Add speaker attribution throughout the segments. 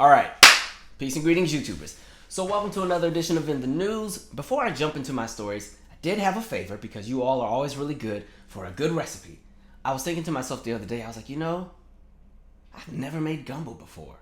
Speaker 1: Alright, peace and greetings, YouTubers. So welcome to another edition of In the News. Before I jump into my stories, I did have a favor because you all are always really good for a good recipe. I was thinking to myself the other day, I was like, I've never made gumbo before.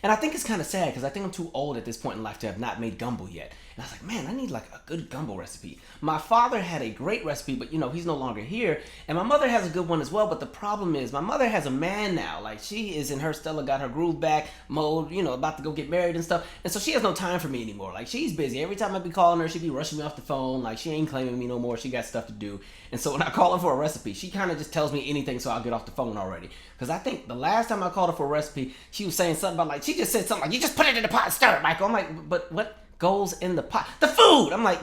Speaker 1: And I think it's kind of sad because I think I'm too old at this point in life to have not made gumbo yet. And I was like, man, I need like a good gumbo recipe. My father had a great recipe, but he's no longer here. And my mother has a good one as well. But the problem is my mother has a man now. Like she is in her Stella got her groove back mode, about to go get married and stuff. And so she has no time for me anymore. Like she's busy. Every time I be calling her, she be rushing me off the phone. Like she ain't claiming me no more. She got stuff to do. And so when I call her for a recipe, she kind of just tells me anything so I'll get off the phone already. Because I think the last time I called her for a recipe, she was saying something about she just said something like, you just put it in the pot and stir it, Michael. I'm like, but what goes in the pot? The food! I'm like,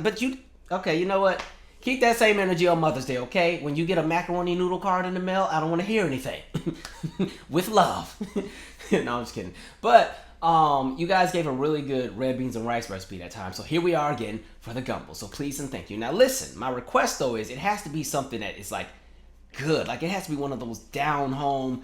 Speaker 1: okay, you know what? Keep that same energy on Mother's Day, okay? When you get a macaroni noodle card in the mail, I don't want to hear anything. With love. No, I'm just kidding. But you guys gave a really good red beans and rice recipe that time. So here we are again for the gumbo. So please and thank you. Now listen, my request though is it has to be something that is like good. Like it has to be one of those down home,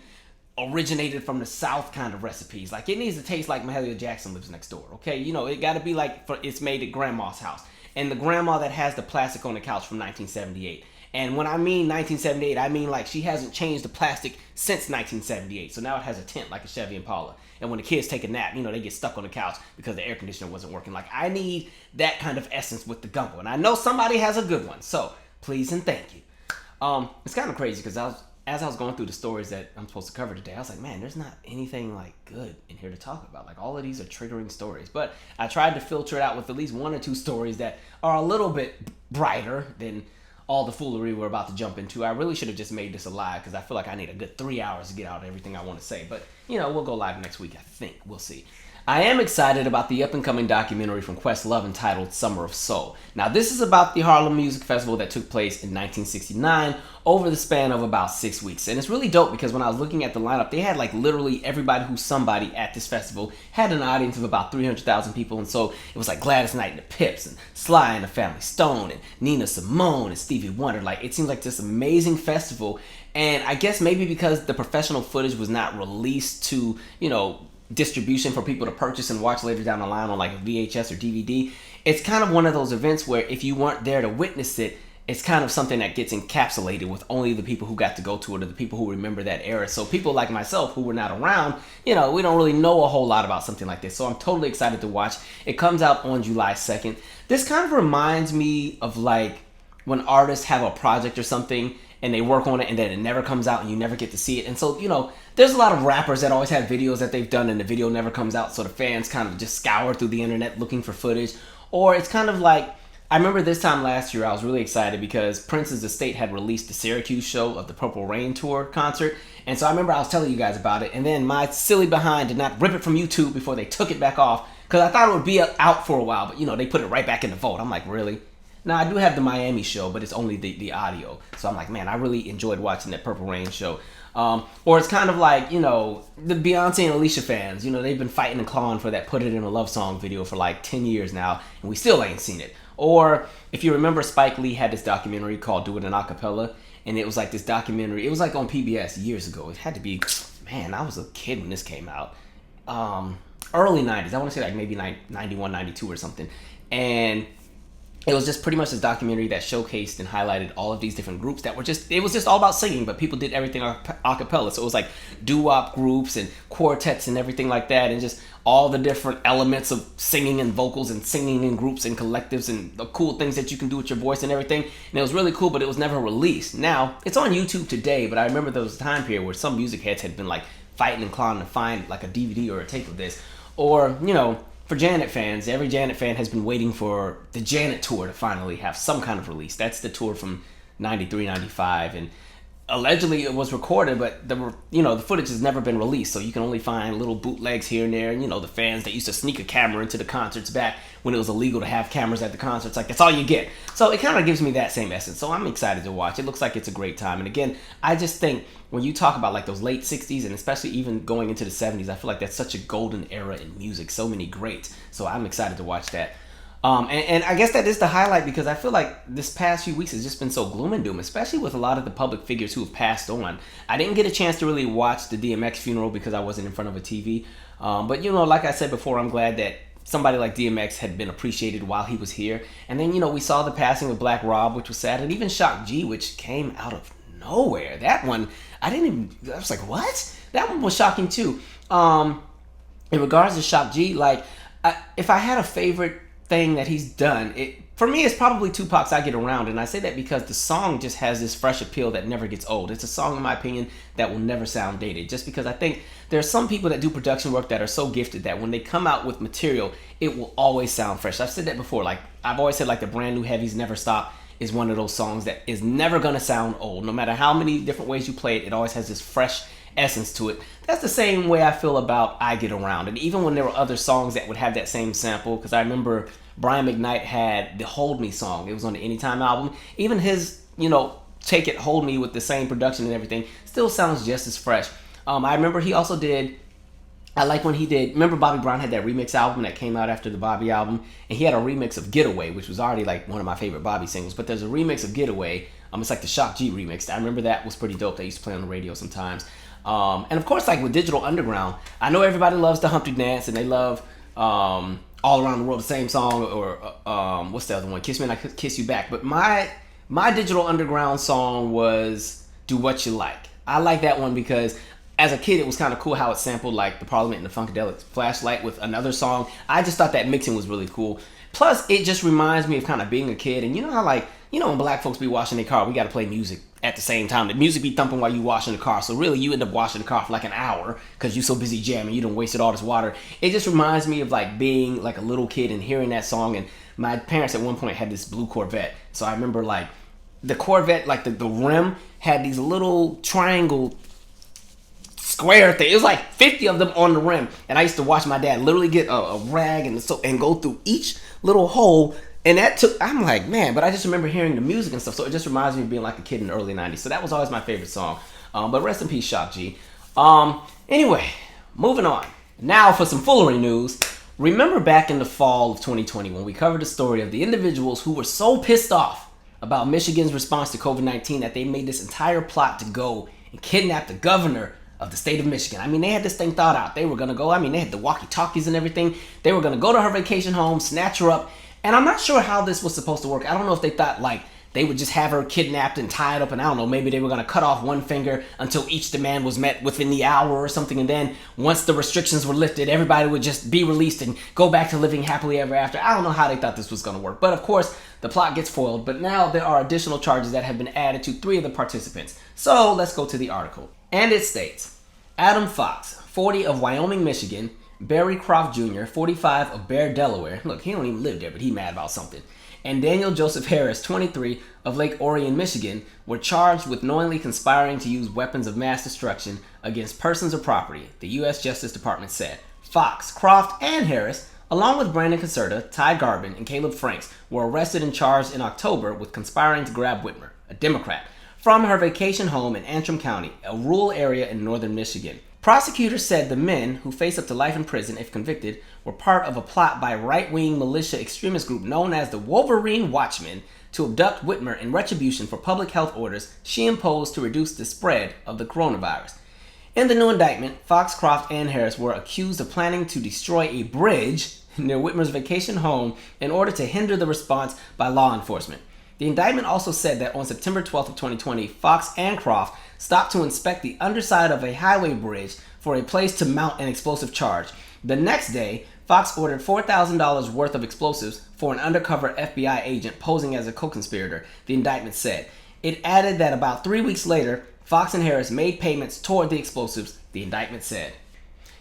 Speaker 1: originated from the South kind of recipes. Like it needs to taste like Mahalia Jackson lives next door. Okay, it got to be like it's made at grandma's house, and the grandma that has the plastic on the couch from 1978. And when I mean 1978, I mean like she hasn't changed the plastic since 1978. So now it has a tint like a Chevy Impala. And when the kids take a nap, they get stuck on the couch because the air conditioner wasn't working. Like I need that kind of essence with the gumbo, and I know somebody has a good one. So please and thank you. It's kind of crazy because as I was going through the stories that I'm supposed to cover today, I was like, man, there's not anything like good in here to talk about. Like all of these are triggering stories, but I tried to filter it out with at least one or two stories that are a little bit brighter than all the foolery we're about to jump into. I really should have just made this a live because I feel like I need a good 3 hours to get out everything I want to say. But we'll go live next week. I think we'll see. I am excited about the up-and-coming documentary from Questlove entitled Summer of Soul. Now, this is about the Harlem Music Festival that took place in 1969 over the span of about 6 weeks. And it's really dope because when I was looking at the lineup, they had like literally everybody who's somebody at this festival had an audience of about 300,000 people. And so it was like Gladys Knight and the Pips and Sly and the Family Stone and Nina Simone and Stevie Wonder. Like it seemed like this amazing festival. And I guess maybe because the professional footage was not released to, distribution for people to purchase and watch later down the line on like a VHS or DVD, it's kind of one of those events where if you weren't there to witness it, it's kind of something that gets encapsulated with only the people who got to go to it or the people who remember that era. So people like myself who were not around, we don't really know a whole lot about something like this. So I'm totally excited to watch. It comes out on July 2nd. This kind of reminds me of like when artists have a project or something and they work on it and then it never comes out and you never get to see it. And so, there's a lot of rappers that always have videos that they've done and the video never comes out, so the fans kind of just scour through the internet looking for footage. Or it's kind of like, I remember this time last year I was really excited because Prince's estate had released the Syracuse show of the Purple Rain Tour concert. And so I remember I was telling you guys about it, and then my silly behind did not rip it from YouTube before they took it back off because I thought it would be out for a while, but they put it right back in the vault. I'm like, really? Now, I do have the Miami show, but it's only the audio. So I'm like, man, I really enjoyed watching that Purple Rain show. Or it's kind of like, the Beyonce and Alicia fans, they've been fighting and clawing for that Put It in a Love Song video for like 10 years now, and we still ain't seen it. Or if you remember, Spike Lee had this documentary called Do It in Acapella, and it was like this documentary, it was like on PBS years ago. It had to be, man, I was a kid when this came out. Early 90s, I want to say like maybe 91, 92 or something. And it was just pretty much this documentary that showcased and highlighted all of these different groups that were it was just all about singing, but people did everything a cappella. So it was like doo-wop groups and quartets and everything like that, and just all the different elements of singing and vocals and singing in groups and collectives and the cool things that you can do with your voice and everything. And it was really cool, but it was never released. Now, it's on YouTube today, but I remember there was a time period where some music heads had been like fighting and clawing to find like a DVD or a tape of this. Or, for Janet fans, every Janet fan has been waiting for the Janet tour to finally have some kind of release. That's the tour from 93, 95, and allegedly it was recorded, but the footage has never been released, so you can only find little bootlegs here and there. And the fans that used to sneak a camera into the concerts back when it was illegal to have cameras at the concerts, like that's all you get. So it kind of gives me that same essence. So I'm excited to watch. It looks like it's a great time. And again, I just think when you talk about like those late 60s and especially even going into the 70s, I feel like that's such a golden era in music. So many greats. So I'm excited to watch that. And I guess that is the highlight because I feel like this past few weeks has just been so gloom and doom, especially with a lot of the public figures who have passed on. I didn't get a chance to really watch the DMX funeral because I wasn't in front of a TV. But, like I said before, I'm glad that somebody like DMX had been appreciated while he was here. And then, we saw the passing of Black Robb, which was sad, and even Shock G, which came out of nowhere. That one, I was like, what? That one was shocking too. In regards to Shock G, if I had a favorite thing that he's done, for me it's probably Tupac's I Get Around, and I say that because the song just has this fresh appeal that never gets old. It's a song, in my opinion, that will never sound dated, just because I think there are some people that do production work that are so gifted that when they come out with material, it will always sound fresh. I've said that before. I've always said the Brand New Heavies Never Stop is one of those songs that is never gonna sound old. No matter how many different ways you play it, it always has this fresh essence to it. That's the same way I feel about I Get Around. And even when there were other songs that would have that same sample, because I remember Brian McKnight had the Hold Me song. It was on the Anytime album. Even his, Take It, Hold Me with the same production and everything still sounds just as fresh. I remember he also did, remember Bobby Brown had that remix album that came out after the Bobby album, and he had a remix of Getaway, which was already one of my favorite Bobby singles, but there's a remix of Getaway. It's like the Shock G remix. I remember that was pretty dope. They used to play on the radio sometimes. And of course, with Digital Underground, I know everybody loves the Humpty Dance, and they love All Around the World, the same song, or what's the other one? Kiss Me and I Kiss You Back. But my Digital Underground song was Do What You Like. I like that one because as a kid, it was kind of cool how it sampled the Parliament and the Funkadelic Flashlight with another song. I just thought that mixing was really cool. Plus, it just reminds me of kind of being a kid. And you know how when black folks be washing their car, we got to play music at the same time. The music be thumping while you washing the car. So really, you end up washing the car for an hour because you're so busy jamming. You done wasted all this water. It just reminds me of being a little kid and hearing that song. And my parents at one point had this blue Corvette. So I remember the Corvette, the rim had these little triangle square thing. It was 50 of them on the rim. And I used to watch my dad literally get a rag and go through each little hole. And I'm like, man, but I just remember hearing the music and stuff. So it just reminds me of being a kid in the early 90s. So that was always my favorite song. But rest in peace, Shock G. Anyway, moving on. Now for some Foolery news. Remember back in the fall of 2020 when we covered the story of the individuals who were so pissed off about Michigan's response to COVID-19 that they made this entire plot to go and kidnap the governor of the state of Michigan. They had this thing thought out. They were going to go, they had the walkie-talkies and everything. They were going to go to her vacation home, snatch her up. And I'm not sure how this was supposed to work. I don't know if they thought they would just have her kidnapped and tied up, and I don't know, maybe they were going to cut off one finger until each demand was met within the hour or something, and then once the restrictions were lifted, everybody would just be released and go back to living happily ever after. I don't know how they thought this was going to work. But of course, the plot gets foiled, but now there are additional charges that have been added to 3 of the participants. So let's go to the article. And it states, Adam Fox, 40 of Wyoming, Michigan, Barry Croft Jr., 45 of Bear, Delaware. Look, he don't even live there, but he mad about something. And Daniel Joseph Harris, 23 of Lake Orion, Michigan, were charged with knowingly conspiring to use weapons of mass destruction against persons or property, the U.S. Justice Department said. Fox, Croft, and Harris, along with Brandon Caserta, Ty Garbin, and Caleb Franks, were arrested and charged in October with conspiring to grab Whitmer, a Democrat, from her vacation home in Antrim County, a rural area in northern Michigan. Prosecutors said the men, who face up to life in prison if convicted, were part of a plot by right-wing militia extremist group known as the Wolverine Watchmen to abduct Whitmer in retribution for public health orders she imposed to reduce the spread of the coronavirus. In the new indictment, Fox, Croft, and Harris were accused of planning to destroy a bridge near Whitmer's vacation home in order to hinder the response by law enforcement. The indictment also said that on September 12th of 2020, Fox and Croft stopped to inspect the underside of a highway bridge for a place to mount an explosive charge. The next day, Fox ordered $4,000 worth of explosives for an undercover FBI agent posing as a co-conspirator, the indictment said. It added that about 3 weeks later, Fox and Harris made payments toward the explosives, the indictment said.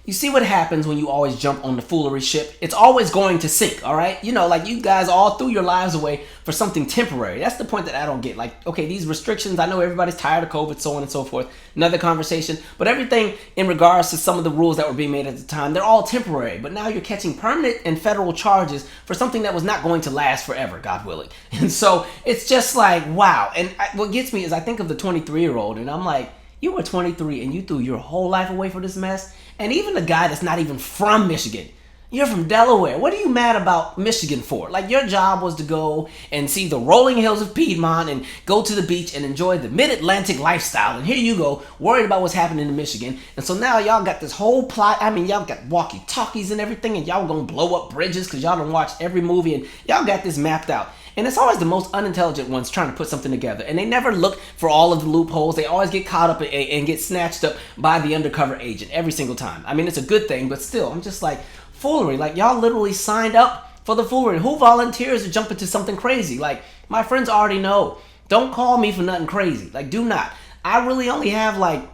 Speaker 1: You see what happens when you always jump on the Foolery ship? It's always going to sink, all right? You guys all threw your lives away for something temporary. That's the point that I don't get. Okay, these restrictions, I know everybody's tired of COVID, so on and so forth. Another conversation. But everything in regards to some of the rules that were being made at the time, they're all temporary. But now you're catching permanent and federal charges for something that was not going to last forever, God willing. And so it's just wow. And what gets me is I think of the 23-year-old, and I'm like, you were 23 and you threw your whole life away for this mess? And even the guy that's not even from Michigan, You're from Delaware. What are you mad about Michigan for? Like, your job was to go and see the rolling hills of Piedmont and go to the beach and enjoy the mid-Atlantic lifestyle. And here you go, worried about what's happening in Michigan. And so now y'all got this whole plot. I mean, y'all got walkie-talkies and everything, and y'all gonna blow up bridges because y'all done watched every movie, and y'all got this mapped out. And it's always the most unintelligent ones trying to put something together. And they never look for all of the loopholes. They always get caught up and get snatched up by the undercover agent every single time. I mean, it's a good thing, but still, I'm just like, Foolery. Like, y'all literally signed up for the Foolery. Who volunteers to jump into something crazy? Like, my friends already know. Don't call me for nothing crazy. Like, do not. I really only have, like,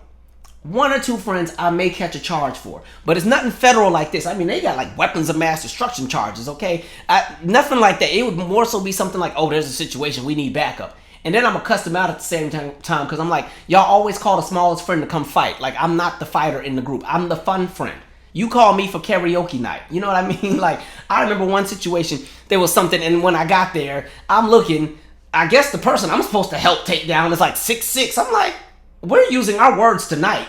Speaker 1: 1 or 2 friends I may catch a charge for. But it's nothing federal like this. I mean, they got, like, weapons of mass destruction charges, okay? Nothing like that. It would more so be something like, oh, there's a situation. We need backup. And then I'm going to cuss them out at the same time because I'm like, y'all always call the smallest friend to come fight. Like, I'm not the fighter in the group. I'm the fun friend. You call me for karaoke night. You know what I mean? Like, I remember one situation, there was something, and when I got there, I'm looking, I guess the person I'm supposed to help take down is like 6'6". I'm like, we're using our words tonight.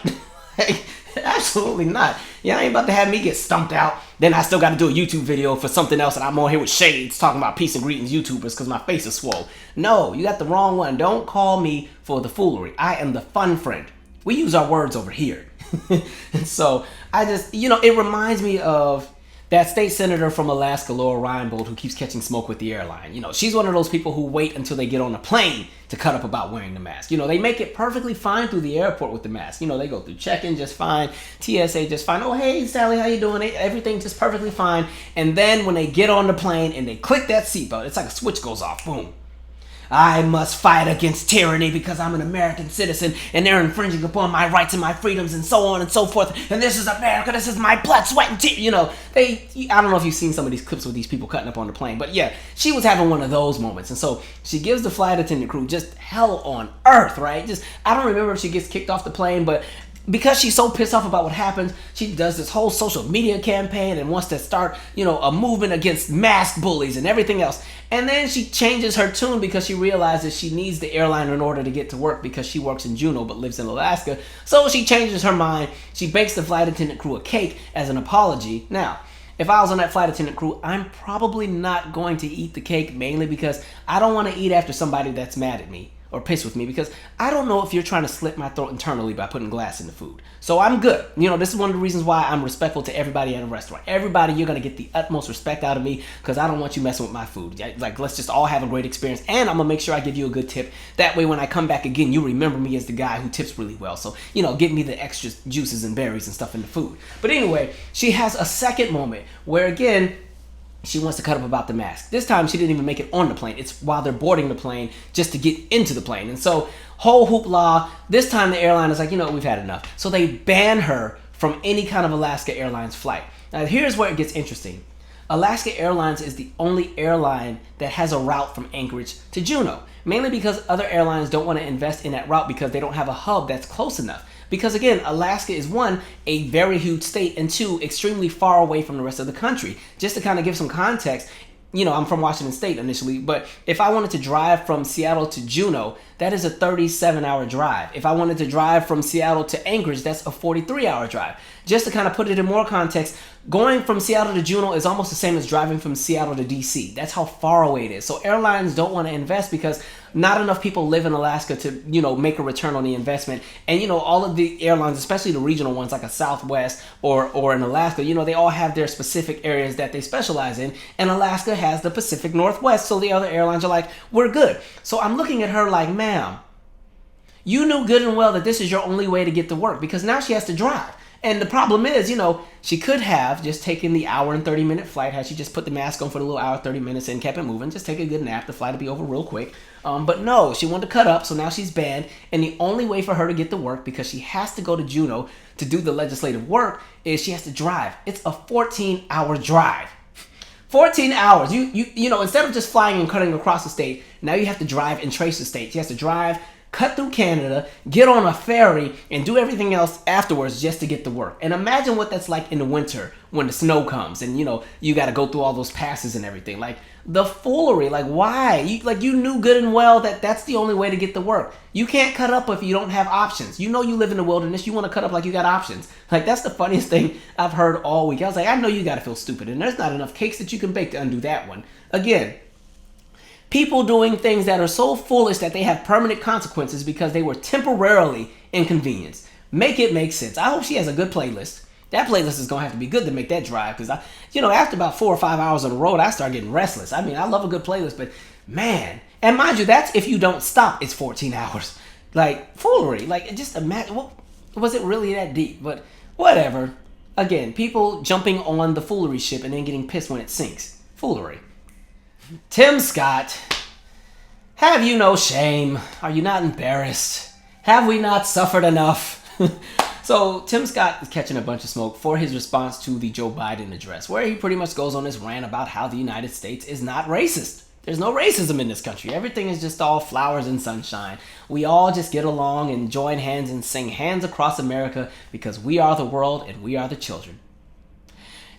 Speaker 1: Like, absolutely not. Yeah, I ain't about to have me get stumped out. Then I still got to do a YouTube video for something else, and I'm on here with shades talking about peace and greetings YouTubers because my face is swole. No, you got the wrong one. Don't call me for the Foolery. I am the fun friend. We use our words over here. And so I just, it reminds me of that state senator from Alaska, Lora Reinbold, who keeps catching smoke with the airline. She's one of those people who wait until they get on a plane to cut up about wearing the mask. They make it perfectly fine through the airport with the mask. They go through check-in just fine, TSA just fine. Oh, hey, Sally, how you doing? Everything just perfectly fine. And then when they get on the plane and they click that seatbelt, it's like a switch goes off. Boom. I must fight against tyranny because I'm an American citizen and they're infringing upon my rights and my freedoms and so on and so forth. And this is America. This is my blood, sweat, and tears. I don't know if you've seen some of these clips with these people cutting up on the plane, but yeah, she was having one of those moments. And so she gives the flight attendant crew just hell on earth, right? I don't remember if she gets kicked off the plane, but because she's so pissed off about what happened, she does this whole social media campaign and wants to start, a movement against mask bullies and everything else. And then she changes her tune because she realizes she needs the airline in order to get to work because she works in Juneau but lives in Alaska. So she changes her mind. She bakes the flight attendant crew a cake as an apology. Now, if I was on that flight attendant crew, I'm probably not going to eat the cake, mainly because I don't want to eat after somebody that's mad at me or pissed with me, because I don't know if you're trying to slit my throat internally by putting glass in the food. So I'm good. This is one of the reasons why I'm respectful to everybody at a restaurant. Everybody, you're going to get the utmost respect out of me because I don't want you messing with my food. Like, let's just all have a great experience, and I'm going to make sure I give you a good tip. That way, when I come back again, you remember me as the guy who tips really well. So, give me the extra juices and berries and stuff in the food. But anyway, she has a second moment where, again, she wants to cut up about the mask. This time, she didn't even make it on the plane. It's while they're boarding the plane just to get into the plane. And so, whole hoopla. This time, the airline is like, we've had enough. So they ban her from any kind of Alaska Airlines flight. Now, here's where it gets interesting. Alaska Airlines is the only airline that has a route from Anchorage to Juneau, mainly because other airlines don't want to invest in that route because they don't have a hub that's close enough. Because again, Alaska is 1, a very huge state, and 2, extremely far away from the rest of the country. Just to kind of give some context, I'm from Washington State initially, but if I wanted to drive from Seattle to Juneau, that is a 37-hour drive. If I wanted to drive from Seattle to Anchorage, that's a 43-hour drive. Just to kind of put it in more context, going from Seattle to Juneau is almost the same as driving from Seattle to DC. That's how far away it is. So airlines don't want to invest because not enough people live in Alaska to, make a return on the investment. And, all of the airlines, especially the regional ones like a Southwest or in Alaska, they all have their specific areas that they specialize in. And Alaska has the Pacific Northwest. So the other airlines are like, we're good. So I'm looking at her like, ma'am, you knew good and well that this is your only way to get to work because now she has to drive. And the problem is, she could have just taken the hour and 30-minute flight had she just put the mask on for the little hour, 30 minutes and kept it moving. Just take a good nap. The flight would be over real quick. But no, she wanted to cut up, so now she's banned. And the only way for her to get to work, because she has to go to Juneau to do the legislative work, is she has to drive. It's a 14-hour drive. 14 hours. You know, instead of just flying and cutting across the state, now you have to drive and trace the state. She has to drive, cut through Canada, get on a ferry, and do everything else afterwards just to get to work. And imagine what that's like in the winter when the snow comes and, you got to go through all those passes and everything. Like, the foolery, like, why? You knew good and well that that's the only way to get to work. You can't cut up if you don't have options. You live in the wilderness. You want to cut up like you got options. Like, that's the funniest thing I've heard all week. I was like, I know you got to feel stupid, and there's not enough cakes that you can bake to undo that one. Again, people doing things that are so foolish that they have permanent consequences because they were temporarily inconvenienced. Make it make sense. I hope she has a good playlist. That playlist is going to have to be good to make that drive because, after about 4 or 5 hours on the road, I start getting restless. I mean, I love a good playlist, but man. And mind you, that's if you don't stop, it's 14 hours. Like, foolery. Like, just imagine. Was it really that deep? But whatever. Again, people jumping on the foolery ship and then getting pissed when it sinks. Foolery. Tim Scott, have you no shame? Are you not embarrassed? Have we not suffered enough? So Tim Scott is catching a bunch of smoke for his response to the Joe Biden address, where he pretty much goes on this rant about how the United States is not racist. There's no racism in this country. Everything is just all flowers and sunshine. We all just get along and join hands and sing Hands Across America because we are the world and we are the children.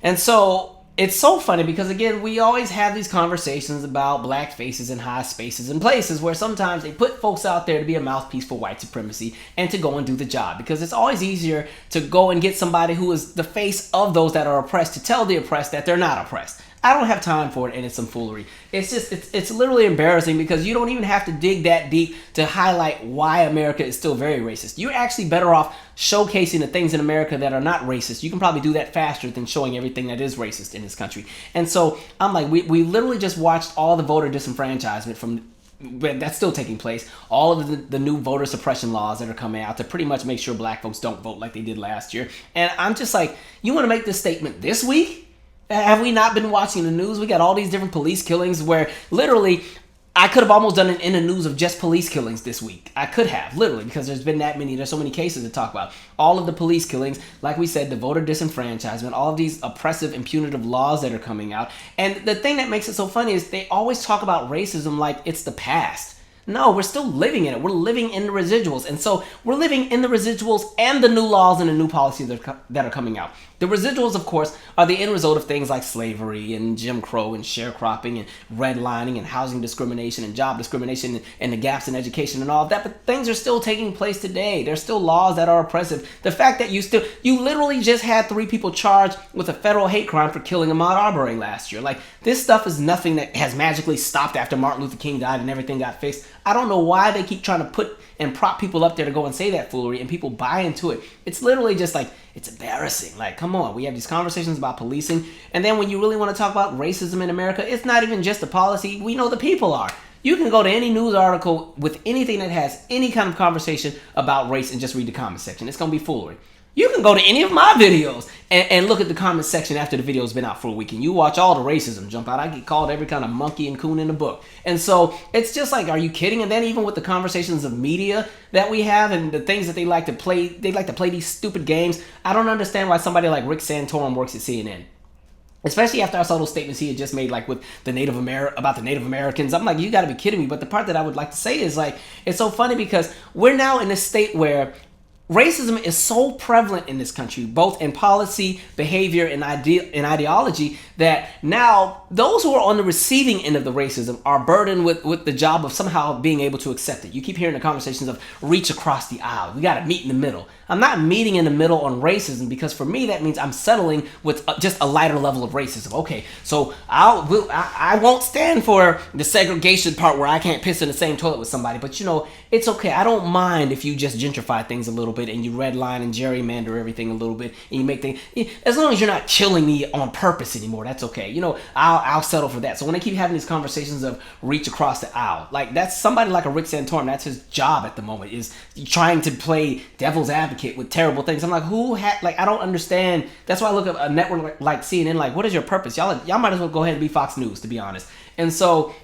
Speaker 1: And so it's so funny because, again, we always have these conversations about black faces in high spaces and places where sometimes they put folks out there to be a mouthpiece for white supremacy and to go and do the job, because it's always easier to go and get somebody who is the face of those that are oppressed to tell the oppressed that they're not oppressed. I don't have time for it, and it's some foolery. It's literally embarrassing because you don't even have to dig that deep to highlight why America is still very racist. You're actually better off showcasing the things in America that are not racist. You can probably do that faster than showing everything that is racist in this country. And so I'm like, we literally just watched all the voter disenfranchisement from that's still taking place. All of the new voter suppression laws that are coming out to pretty much make sure black folks don't vote like they did last year. And I'm just like, you want to make this statement this week? Have we not been watching the news? We got all these different police killings where literally I could have almost done it in the news of just police killings this week. I could have, literally, because there's been that many. There's so many cases to talk about. All of the police killings, like we said, the voter disenfranchisement, all of these oppressive and punitive laws that are coming out. And the thing that makes it so funny is they always talk about racism like it's the past. No, we're still living in it. We're living in the residuals. And so we're living in the residuals and the new laws and the new policies that are coming out. The residuals, of course, are the end result of things like slavery and Jim Crow and sharecropping and redlining and housing discrimination and job discrimination and the gaps in education and all of that. But things are still taking place today. There's still laws that are oppressive. The fact that you literally just had 3 people charged with a federal hate crime for killing Ahmaud Arbery last year. Like, this stuff is nothing that has magically stopped after Martin Luther King died and everything got fixed. I don't know why they keep trying to put and prop people up there to go and say that foolery and people buy into it. It's literally just like, it's embarrassing. Like, come on, we have these conversations about policing, and then when you really want to talk about racism in America, it's not even just the policy. We know the people are. You can go to any news article with anything that has any kind of conversation about race and just read the comment section. It's going to be foolery. You can go to any of my videos and look at the comment section after the video's been out for a week, and you watch all the racism jump out. I get called every kind of monkey and coon in the book. And so it's just like, are you kidding? And then even with the conversations of media that we have and the things that they like to play these stupid games. I don't understand why somebody like Rick Santorum works at CNN. Especially after I saw those statements he had just made, like with about the Native Americans. I'm like, you got to be kidding me. But the part that I would like to say is, like, it's so funny because we're now in a state where racism is so prevalent in this country, both in policy, behavior, and ideology, that now those who are on the receiving end of the racism are burdened with the job of somehow being able to accept it. You keep hearing the conversations of reach across the aisle. We got to meet in the middle. I'm not meeting in the middle on racism because for me that means I'm settling with just a lighter level of racism. Okay, so I won't stand for the segregation part where I can't piss in the same toilet with somebody, but it's okay. I don't mind if you just gentrify things a little bit and you redline and gerrymander everything a little bit and you make things, as long as you're not killing me on purpose anymore, that's okay. I'll settle for that. So when they keep having these conversations of reach across the aisle, like that's somebody like a Rick Santorum, that's his job at the moment, is trying to play devil's advocate with terrible things. I'm like, I don't understand. That's why I look at a network like CNN, like, what is your purpose? Y'all might as well go ahead and be Fox News, to be honest. And so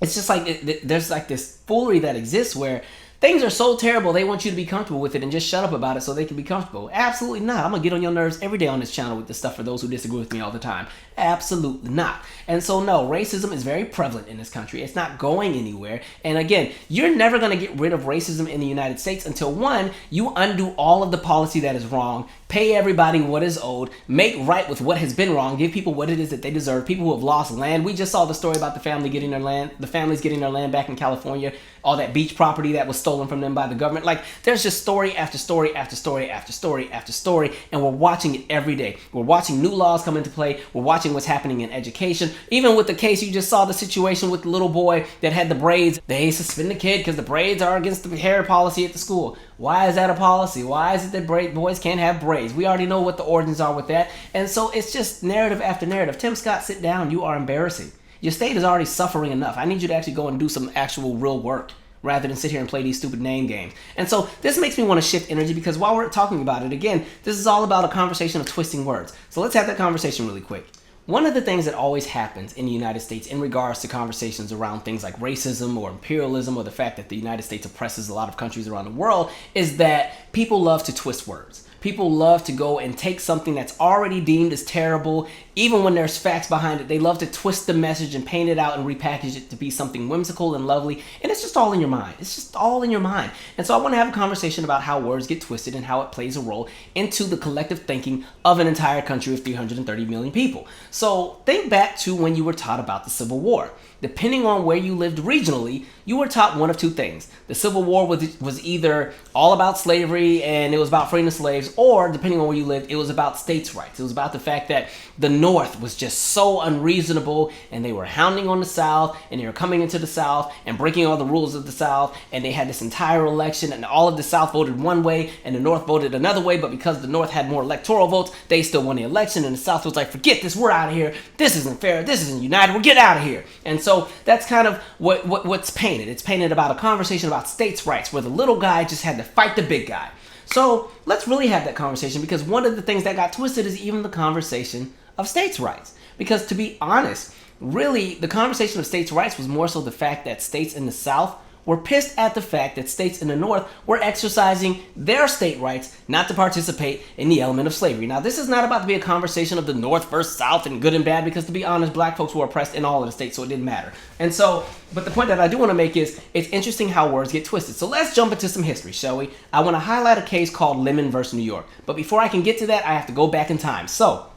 Speaker 1: it's just like there's like this foolery that exists where Things are so terrible, they want you to be comfortable with it and just shut up about it so they can be comfortable. Absolutely not. I'm going to get on your nerves every day on this channel with this stuff for those who disagree with me all the time. Absolutely not. And so no, racism is very prevalent in this country. It's not going anywhere. And again, you're never going to get rid of racism in the United States until, one, you undo all of the policy that is wrong, pay everybody what is owed, make right with what has been wrong, give people what it is that they deserve, people who have lost land. We just saw the story about the families getting their land back in California, all that beach property that was stolen from them by the government. Like, there's just story after story after story after story after story, and we're watching it every day. We're watching new laws come into play. We're watching what's happening in education. Even with the case, you just saw the situation with the little boy that had the braids. They suspend the kid because the braids are against the hair policy at the school. Why is that a policy? Why is it that boys can't have braids? We already know what the origins are with that. And so it's just narrative after narrative. Tim Scott, sit down. You are embarrassing. Your state is already suffering enough. I need you to actually go and do some actual real work rather than sit here and play these stupid name games. And so this makes me want to shift energy, because while we're talking about it, again, this is all about a conversation of twisting words. So let's have that conversation really quick. One of the things that always happens in the United States in regards to conversations around things like racism or imperialism or the fact that the United States oppresses a lot of countries around the world is that people love to twist words. People love to go and take something that's already deemed as terrible, even when there's facts behind it. They love to twist the message and paint it out and repackage it to be something whimsical and lovely. And it's just all in your mind. It's just all in your mind. And so I want to have a conversation about how words get twisted and how it plays a role into the collective thinking of an entire country of 330 million people. So think back to when you were taught about the Civil War. Depending on where you lived regionally, you were taught one of two things. The Civil War was either all about slavery and it was about freeing the slaves, or depending on where you lived, it was about states' rights. It was about the fact that the North was just so unreasonable and they were hounding on the South, and they were coming into the South and breaking all the rules of the South, and they had this entire election and all of the South voted one way and the North voted another way, but because the North had more electoral votes, they still won the election, and the South was like, forget this, we're out of here, this isn't fair, this isn't united, we'll get out of here. And so that's kind of what's painted. It's painted about a conversation about states' rights where the little guy just had to fight the big guy. So let's really have that conversation, because one of the things that got twisted is even the conversation of states' rights. Because to be honest, really the conversation of states' rights was more so the fact that states in the South were pissed at the fact that states in the North were exercising their state rights not to participate in the element of slavery. Now, this is not about to be a conversation of the North versus South and good and bad, because to be honest, black folks were oppressed in all of the states, so it didn't matter. And so, but the point that I do want to make is, it's interesting how words get twisted. So let's jump into some history, shall we? I want to highlight a case called Lemon versus New York. But before I can get to that, I have to go back in time. So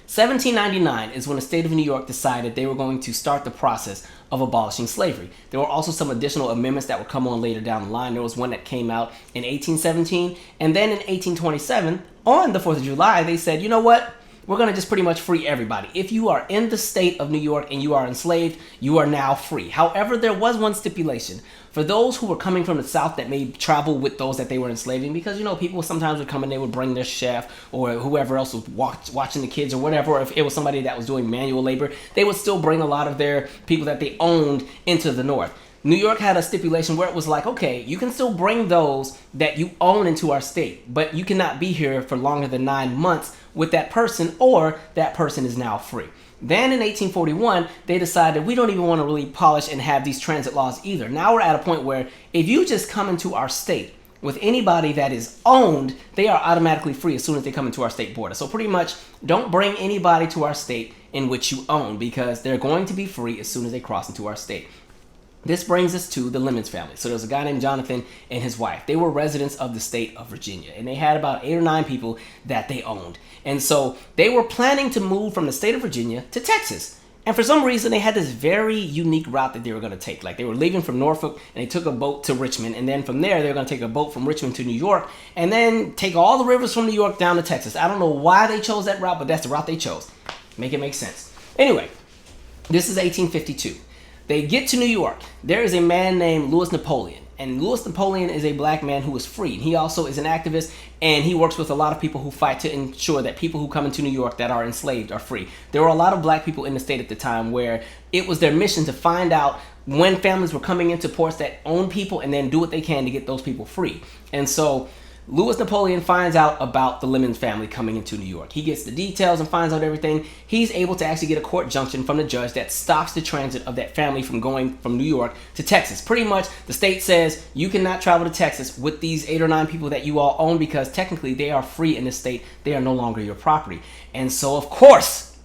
Speaker 1: 1799 is when the state of New York decided they were going to start the process of abolishing slavery. There were also some additional amendments that would come on later down the line. There was one that came out in 1817, and then in 1827, on the 4th of July, they said, you know what? We're going to just pretty much free everybody. If you are in the state of New York and you are enslaved, you are now free. However, there was one stipulation. For those who were coming from the South that may travel with those that they were enslaving, because, you know, people sometimes would come and they would bring their chef or whoever else was watching the kids or whatever, or if it was somebody that was doing manual labor, they would still bring a lot of their people that they owned into the North. New York had a stipulation where it was like, okay, you can still bring those that you own into our state, but you cannot be here for longer than 9 months with that person, or that person is now free. Then in 1841, they decided we don't even want to really polish and have these transit laws either. Now we're at a point where if you just come into our state with anybody that is owned, they are automatically free as soon as they come into our state border. So pretty much, don't bring anybody to our state in which you own, because they're going to be free as soon as they cross into our state. This brings us to the Lemons family. So there's a guy named Jonathan and his wife. They were residents of the state of Virginia, and they had about 8 or 9 people that they owned. And so they were planning to move from the state of Virginia to Texas. And for some reason, they had this very unique route that they were going to take. Like, they were leaving from Norfolk, and they took a boat to Richmond. And then from there, they were going to take a boat from Richmond to New York, and then take all the rivers from New York down to Texas. I don't know why they chose that route, but that's the route they chose. Make it make sense. Anyway, this is 1852. They get to New York. There is a man named Louis Napoleon. And Louis Napoleon is a black man who was freed. He also is an activist, and he works with a lot of people who fight to ensure that people who come into New York that are enslaved are free. There were a lot of black people in the state at the time where it was their mission to find out when families were coming into ports that own people and then do what they can to get those people free. And so Louis Napoleon finds out about the Lemons family coming into New York. He gets the details and finds out everything. He's able to actually get a court junction from the judge that stops the transit of that family from going from New York to Texas. Pretty much, the state says you cannot travel to Texas with these 8 or 9 people that you all own because technically they are free in this state. They are no longer your property. And so, of course,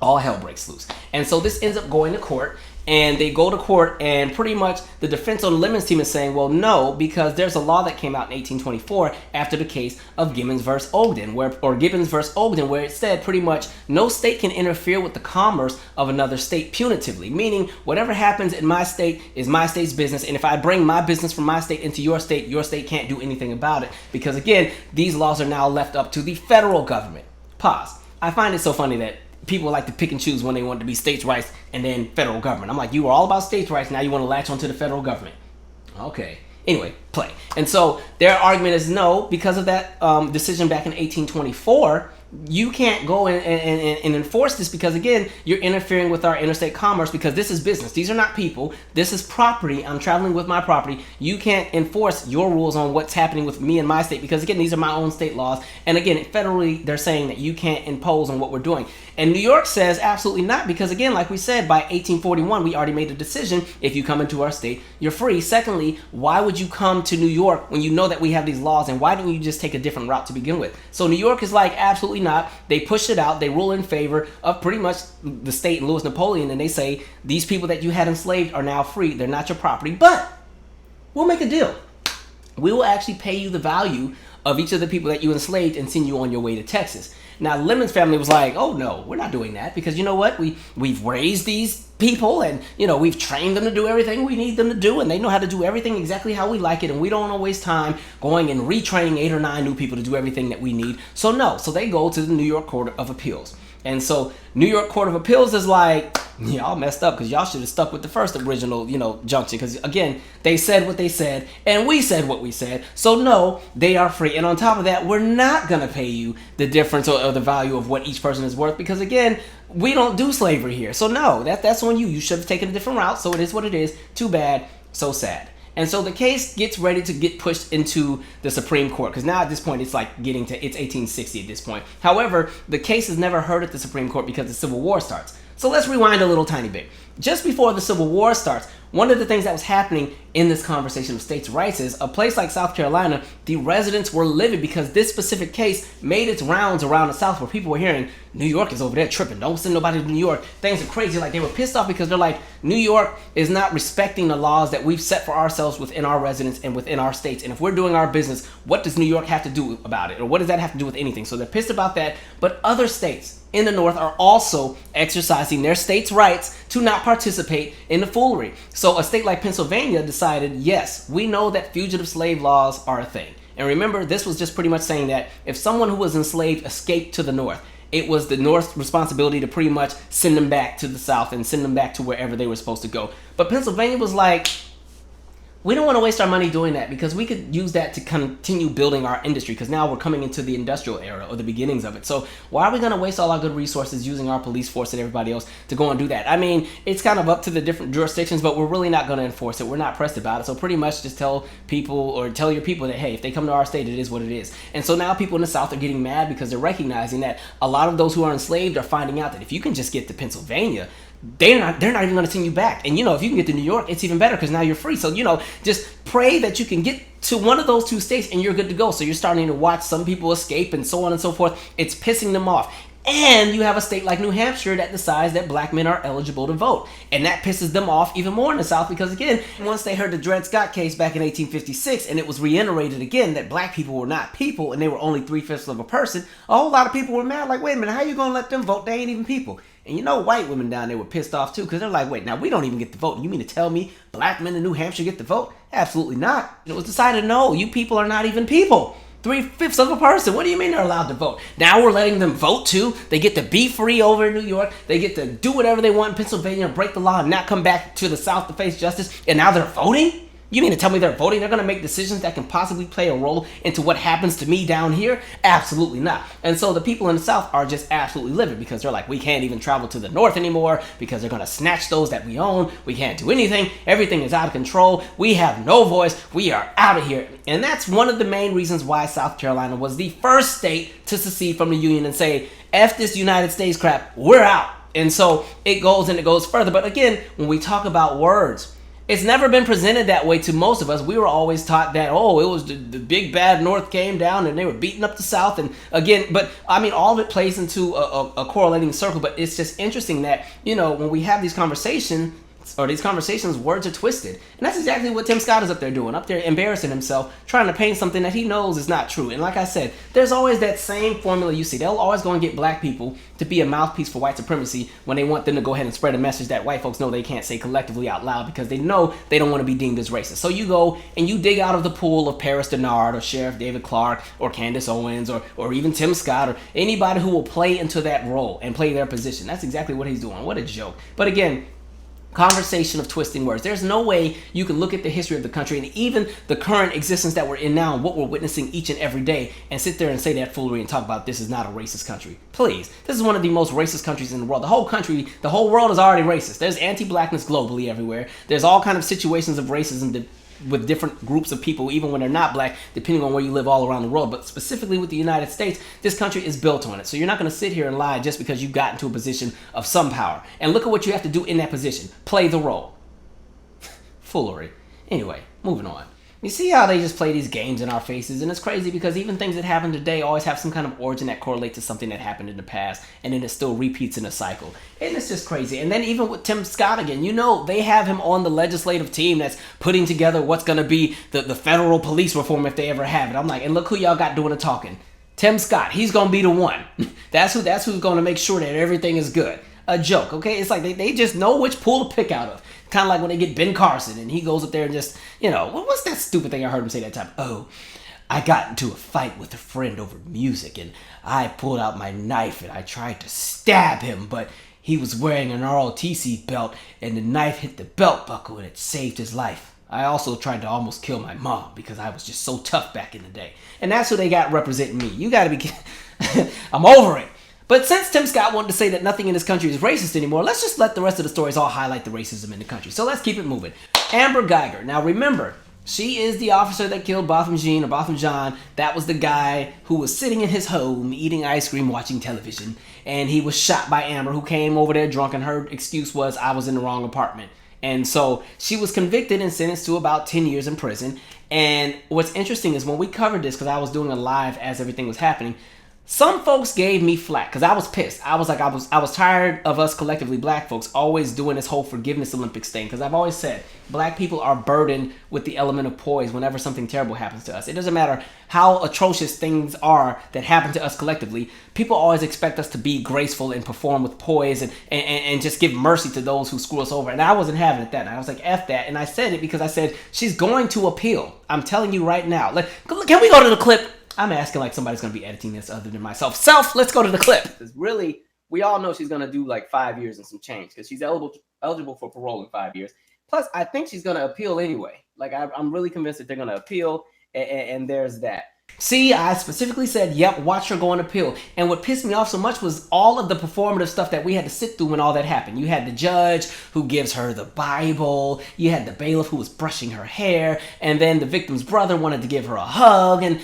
Speaker 1: all hell breaks loose. And so this ends up going to court. And they go to court, and pretty much the defense on the Lemons team is saying, well, no, because there's a law that came out in 1824 after the case of Gibbons versus Ogden, where it said pretty much no state can interfere with the commerce of another state punitively, meaning whatever happens in my state is my state's business, and if I bring my business from my state into your state can't do anything about it, because again, these laws are now left up to the federal government. Pause. I find it so funny that people like to pick and choose when they want to be states' rights and then federal government. I'm like, you were all about states' rights, now you want to latch onto the federal government. Okay. Anyway, play. And so their argument is no, because of that decision back in 1824, you can't go and enforce this because, again, you're interfering with our interstate commerce because this is business. These are not people. This is property. I'm traveling with my property. You can't enforce your rules on what's happening with me and my state because, again, these are my own state laws. And, again, federally, they're saying that you can't impose on what we're doing. And New York says absolutely not because, again, like we said, by 1841, we already made a decision. If you come into our state, you're free. Secondly, why would you come to New York when you know that we have these laws, and why don't you just take a different route to begin with? So New York is like, absolutely not. They push it out. They rule in favor of pretty much the state and Louis Napoleon, and they say these people that you had enslaved are now free. They're not your property, but we'll make a deal. We will actually pay you the value of each of the people that you enslaved and send you on your way to Texas. Now, Lemon's family was like, oh, no, we're not doing that because you know what? We've raised these people and, we've trained them to do everything we need them to do, and they know how to do everything exactly how we like it, and we don't want to waste time going and retraining 8 or 9 new people to do everything that we need. So, no. So they go to the New York Court of Appeals. And so New York Court of Appeals is like, y'all messed up because y'all should have stuck with the first original, junction. Because, again, they said what they said and we said what we said. So, no, they are free. And on top of that, we're not going to pay you the difference or the value of what each person is worth because, again, we don't do slavery here. So, no, that's on you. You should have taken a different route. So it is what it is. Too bad. So sad. And so the case gets ready to get pushed into the Supreme Court because now at this point it's 1860 at this point. However, the case is never heard at the Supreme Court because the Civil War starts. So let's rewind a little tiny bit. Just before the Civil War starts, one of the things that was happening in this conversation of states' rights is a place like South Carolina, the residents were livid because this specific case made its rounds around the South where people were hearing, New York is over there tripping. Don't send nobody to New York. Things are crazy. Like they were pissed off because they're like, New York is not respecting the laws that we've set for ourselves within our residents and within our states. And if we're doing our business, what does New York have to do about it? Or what does that have to do with anything? So they're pissed about that. But other states in the North are also exercising their states' rights to not participate in the foolery. So a state like Pennsylvania decided, yes, we know that fugitive slave laws are a thing. And remember, this was just pretty much saying that if someone who was enslaved escaped to the North, it was the North's responsibility to pretty much send them back to the South and send them back to wherever they were supposed to go. But Pennsylvania was like, we don't want to waste our money doing that because we could use that to continue building our industry because now we're coming into the industrial era or the beginnings of it. So why are we going to waste all our good resources using our police force and everybody else to go and do that? I mean, it's kind of up to the different jurisdictions, but we're really not going to enforce it. We're not pressed about it. So pretty much just tell your people that, hey, if they come to our state, it is what it is. And so now people in the South are getting mad because they're recognizing that a lot of those who are enslaved are finding out that if you can just get to Pennsylvania, they're not even going to send you back. And, if you can get to New York, it's even better because now you're free. So, just pray that you can get to one of those 2 states and you're good to go. So you're starting to watch some people escape and so on and so forth. It's pissing them off. And you have a state like New Hampshire that decides that black men are eligible to vote. And that pisses them off even more in the South because, again, once they heard the Dred Scott case back in 1856 and it was reiterated again that black people were not people and they were only 3/5 of a person, a whole lot of people were mad like, wait a minute, how you going to let them vote? They ain't even people. And white women down there were pissed off too because they're like, wait, now we don't even get the vote. You mean to tell me black men in New Hampshire get the vote? Absolutely not. It was decided, no, you people are not even people. 3/5 of a person. What do you mean they're allowed to vote? Now we're letting them vote too. They get to be free over in New York. They get to do whatever they want in Pennsylvania, break the law, and not come back to the South to face justice. And now they're voting? You mean to tell me they're voting? They're going to make decisions that can possibly play a role into what happens to me down here? Absolutely not. And so the people in the South are just absolutely livid because they're like, we can't even travel to the North anymore because they're going to snatch those that we own. We can't do anything. Everything is out of control. We have no voice. We are out of here. And that's one of the main reasons why South Carolina was the first state to secede from the Union and say, F this United States crap, we're out. And so it goes and it goes further. But again, when we talk about words, it's never been presented that way to most of us. We were always taught that, oh, it was the big bad North came down and they were beating up the South. And again, but I mean, all of it plays into a correlating circle. But it's just interesting that, you know, when we have these conversations, words are twisted. And that's exactly what Tim Scott is up there doing, up there embarrassing himself, trying to paint something that he knows is not true. And like I said, there's always that same formula you see. They'll always go and get black people to be a mouthpiece for white supremacy when they want them to go ahead and spread a message that white folks know they can't say collectively out loud because they know they don't want to be deemed as racist. So you go and you dig out of the pool of Paris Denard or Sheriff David Clark or Candace Owens or even Tim Scott or anybody who will play into that role and play their position. That's exactly what he's doing. What a joke. But again, conversation of twisting words. There's no way you can look at the history of the country and even the current existence that we're in now and what we're witnessing each and every day and sit there and say that foolery and talk about this is not a racist country. Please. This is one of the most racist countries in the world. The whole world is already racist. There's anti-blackness globally everywhere. There's all kind of situations of racism with different groups of people, even when they're not black, depending on where you live all around the world. But specifically with the United States, this country is built on it. So you're not going to sit here and lie just because you got into a position of some power. And look at what you have to do in that position. Play the role. Foolery. Anyway, moving on. You see how they just play these games in our faces, and it's crazy because even things that happen today always have some kind of origin that correlates to something that happened in the past, and then it still repeats in a cycle. And it's just crazy. And then even with Tim Scott again, you know, they have him on the legislative team that's putting together what's going to be the federal police reform if they ever have it. I'm like, and look who y'all got doing the talking. Tim Scott. He's going to be the one. That's who's going to make sure that everything is good. A joke, okay? It's like they just know which pool to pick out of. Kind of like when they get Ben Carson and he goes up there and just, you know, what's that stupid thing I heard him say that time? Oh, I got into a fight with a friend over music and I pulled out my knife and I tried to stab him, but he was wearing an ROTC belt and the knife hit the belt buckle and it saved his life. I also tried to almost kill my mom because I was just so tough back in the day. And that's who they got representing me. You got to be... I'm over it. But since Tim Scott wanted to say that nothing in this country is racist anymore, let's just let the rest of the stories all highlight the racism in the country. So let's keep it moving. Amber Guyger. Now remember, she is the officer that killed Botham Jean or Botham John. That was the guy who was sitting in his home eating ice cream, watching television. And he was shot by Amber, who came over there drunk, and her excuse was, I was in the wrong apartment. And so she was convicted and sentenced to about 10 years in prison. And what's interesting is when we covered this, because I was doing a live as everything was happening, some folks gave me flack because I was pissed. I was tired of us collectively black folks always doing this whole forgiveness Olympics thing, because I've always said black people are burdened with the element of poise whenever something terrible happens to us. It doesn't matter how atrocious things are that happen to us collectively. People always expect us to be graceful and perform with poise and just give mercy to those who screw us over. And I wasn't having it that night. I was like, F that. And I said it because I said, she's going to appeal. I'm telling you right now. Can we go to the clip? I'm asking like somebody's going to be editing this other than myself. Let's go to the clip. Because really, we all know she's going to do like 5 years and some change because she's eligible for parole in 5 years. Plus, I think she's going to appeal anyway. Like, I'm really convinced that they're going to appeal, and there's that. See, I specifically said, yep, watch her go on appeal. And what pissed me off so much was all of the performative stuff that we had to sit through when all that happened. You had the judge who gives her the Bible. You had the bailiff who was brushing her hair. And then the victim's brother wanted to give her a hug. And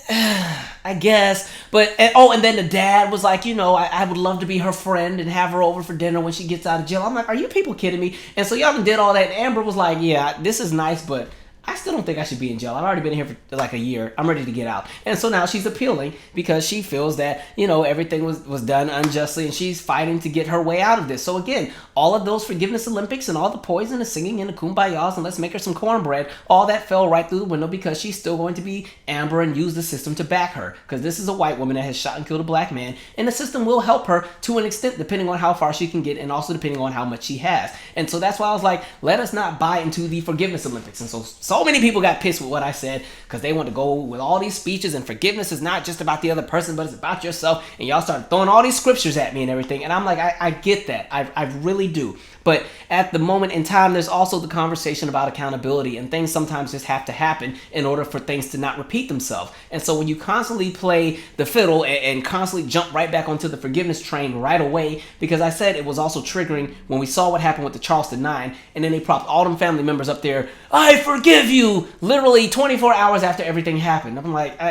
Speaker 1: I guess, and then the dad was like, you know, I would love to be her friend and have her over for dinner when she gets out of jail. I'm like, are you people kidding me? And so y'all done did all that, and Amber was like, yeah, this is nice, but I still don't think I should be in jail. I've already been here for like a year. I'm ready to get out. And so now she's appealing because she feels that, you know, everything was done unjustly and she's fighting to get her way out of this. So again, all of those forgiveness Olympics and all the poison and singing and the kumbayas and let's make her some cornbread, all that fell right through the window because she's still going to be Amber and use the system to back her. Because this is a white woman that has shot and killed a black man, and the system will help her to an extent depending on how far she can get and also depending on how much she has. And so that's why I was like, let us not buy into the forgiveness Olympics. And so so many people got pissed with what I said because they want to go with all these speeches and forgiveness is not just about the other person, but it's about yourself. And y'all started throwing all these scriptures at me and everything. And I'm like, I get that. I really do. But at the moment in time, there's also the conversation about accountability, and things sometimes just have to happen in order for things to not repeat themselves. And so when you constantly play the fiddle and constantly jump right back onto the forgiveness train right away, because I said it was also triggering when we saw what happened with the Charleston 9, and then they propped all them family members up there, I forgive you, literally 24 hours after everything happened. I'm like,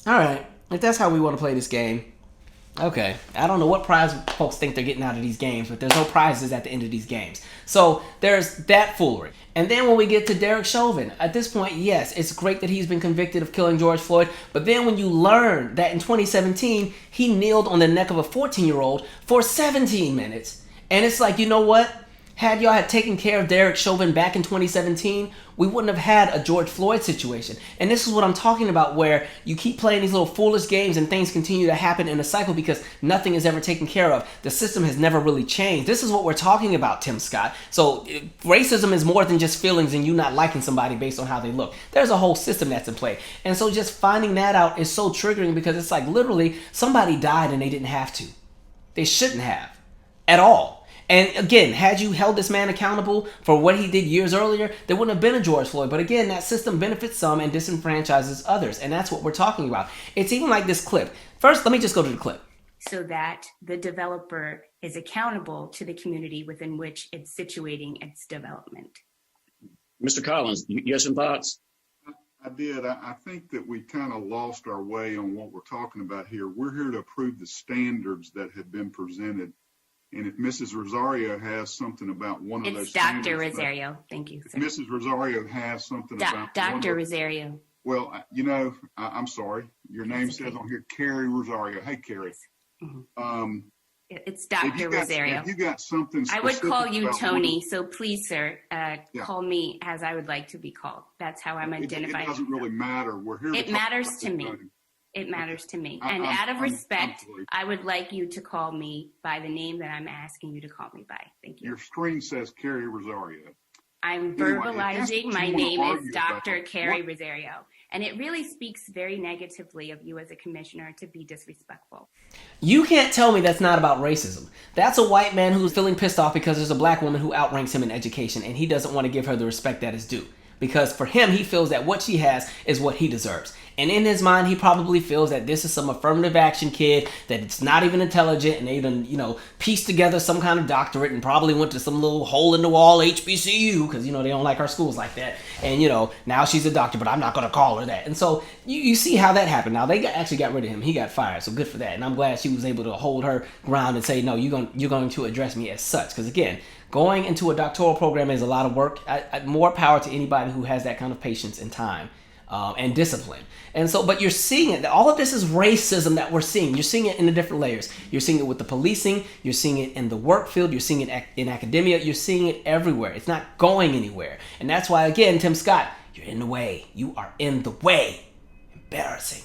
Speaker 1: all right, if that's how we want to play this game, okay. I don't know what prize folks think they're getting out of these games, but there's no prizes at the end of these games. So there's that foolery. And then when we get to Derrick Chauvin, at this point, yes, it's great that he's been convicted of killing George Floyd, but then when you learn that in 2017, he kneeled on the neck of a 14-year-old for 17 minutes, and it's like, you know what? Had y'all had taken care of Derrick Chauvin back in 2017, we wouldn't have had a George Floyd situation. And this is what I'm talking about, where you keep playing these little foolish games and things continue to happen in a cycle because nothing is ever taken care of. The system has never really changed. This is what we're talking about, Tim Scott. So racism is more than just feelings and you not liking somebody based on how they look. There's a whole system that's in play. And so just finding that out is so triggering because it's like literally somebody died and they didn't have to. They shouldn't have at all. And again, had you held this man accountable for what he did years earlier, there wouldn't have been a George Floyd. But again, that system benefits some and disenfranchises others. And that's what we're talking about. It's even like this clip. First, let me just go to the clip.
Speaker 2: So that the developer is accountable to the community within which it's situating its development.
Speaker 3: Mr. Collins, you have some thoughts?
Speaker 4: I did. I think that we kind of lost our way on what we're talking about here. We're here to approve the standards that have been presented. And if Mrs. Rosario has something about one of those standards.
Speaker 2: It's Dr. Rosario. Thank you, sir.
Speaker 4: If Mrs. Rosario has something about
Speaker 2: Dr. Rosario.
Speaker 4: Well, you know, I'm sorry. Your name says on here, Carrie Rosario. Hey, Carrie.
Speaker 2: Mm-hmm. It's Dr. Rosario.
Speaker 4: If you got something
Speaker 2: I would call you Tony, so please, sir, call me as I would like to be called. That's how I'm identifying.
Speaker 4: It doesn't really matter. We're here.
Speaker 2: It matters to me. It matters to me. And out of respect, I would like you to call me by the name that I'm asking you to call me by. Thank you.
Speaker 4: Your screen says Carrie Rosario.
Speaker 2: I'm verbalizing my name is Dr. Carrie Rosario. And it really speaks very negatively of you as a commissioner to be disrespectful.
Speaker 1: You can't tell me that's not about racism. That's a white man who's feeling pissed off because there's a black woman who outranks him in education and he doesn't want to give her the respect that is due. Because for him, he feels that what she has is what he deserves. And in his mind, he probably feels that this is some affirmative action kid, that it's not even intelligent, and they even, pieced together some kind of doctorate and probably went to some little hole-in-the-wall HBCU, because, they don't like our schools like that. And, now she's a doctor, but I'm not going to call her that. And so you see how that happened. Now, they actually got rid of him. He got fired, so good for that. And I'm glad she was able to hold her ground and say, no, you're going to address me as such. Because, again, going into a doctoral program is a lot of work. More power to anybody who has that kind of patience and time and discipline. And so, but you're seeing it. All of this is racism that we're seeing. You're seeing it in the different layers. You're seeing it with the policing. You're seeing it in the work field. You're seeing it in academia. You're seeing it everywhere. It's not going anywhere. And that's why, again, Tim Scott, you're in the way. You are in the way. Embarrassing.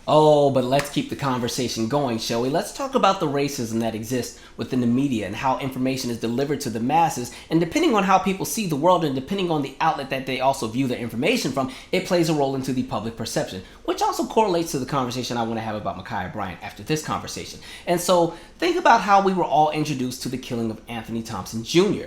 Speaker 1: Oh, but let's keep the conversation going, shall we? Let's talk about the racism that exists within the media and how information is delivered to the masses. And depending on how people see the world and depending on the outlet that they also view their information from, it plays a role into the public perception, which also correlates to the conversation I want to have about Bryant after this conversation. And so think about how we were all introduced to the killing of Anthony Thompson Jr.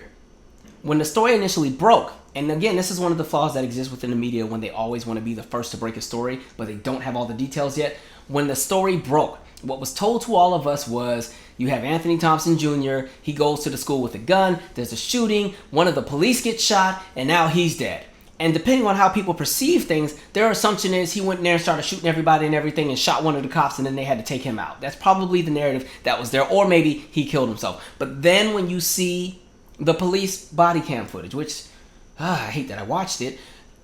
Speaker 1: When the story initially broke, and again, this is one of the flaws that exist within the media when they always want to be the first to break a story, but they don't have all the details yet. When the story broke, what was told to all of us was, you have Anthony Thompson Jr., he goes to the school with a gun, there's a shooting, one of the police gets shot, and now he's dead. And depending on how people perceive things, their assumption is he went in there and started shooting everybody and everything and shot one of the cops and then they had to take him out. That's probably the narrative that was there, or maybe he killed himself. But then when you see the police body cam footage, which I hate that I watched it,